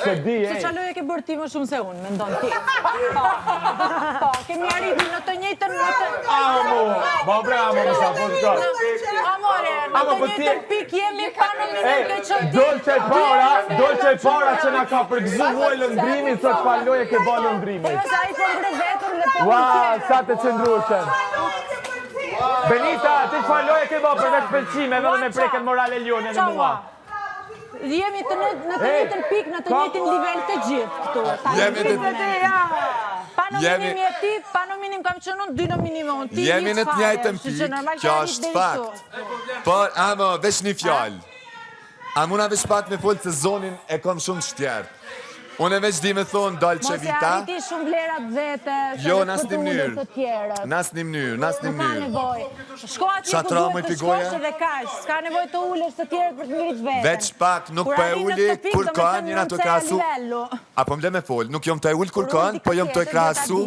se di, Se qaloj e ke bërë ti më shumë se unë, me ndonë ti. Po, kemi arritur në të njëjtën... Amo, ma bre, amo, më sa po të ka. Amore, në të njëjtën pik jemi pa në minën ke qënë ti. Dolce e para që na ka përgëzu muaj lëndrimi, sot faloj e ke ba lëndrimi. Po, sa i po mbre vetën dhe po Ua, sa të qëndruqen. Benita, ti faloj e ke ba për veç pëlqimeve dhe me preket morale Lione në mua. Jemi në të njëjtën pik, në të njëjtën nivel të gjithë këtu. Jemi të... Pa në minim e ti, pa në minim kam qënë unë, 2 në minim unë. Jemi në të njëjtën pik, kjo është fakt. Por, amo, veç një fjallë. A muna veç pak me folë se zonin e kom shumë shtjertë. Unë e veç di me thonë Dolce Vita. Mos e arriti shumë vlerat vete, jo, se në të mënyrë të tjere. Nas një mënyrë. Nuk ka nevoj. Shko atje ku duhet të shkosh edhe kash. S'ka nevoj të ulesh të tjere për të ngrit vete. Veç pak, nuk për e uli kur kanë, njëna të krasu. Apo mle me folë, nuk jom të e ullë kur kanë, po jom të e krasu.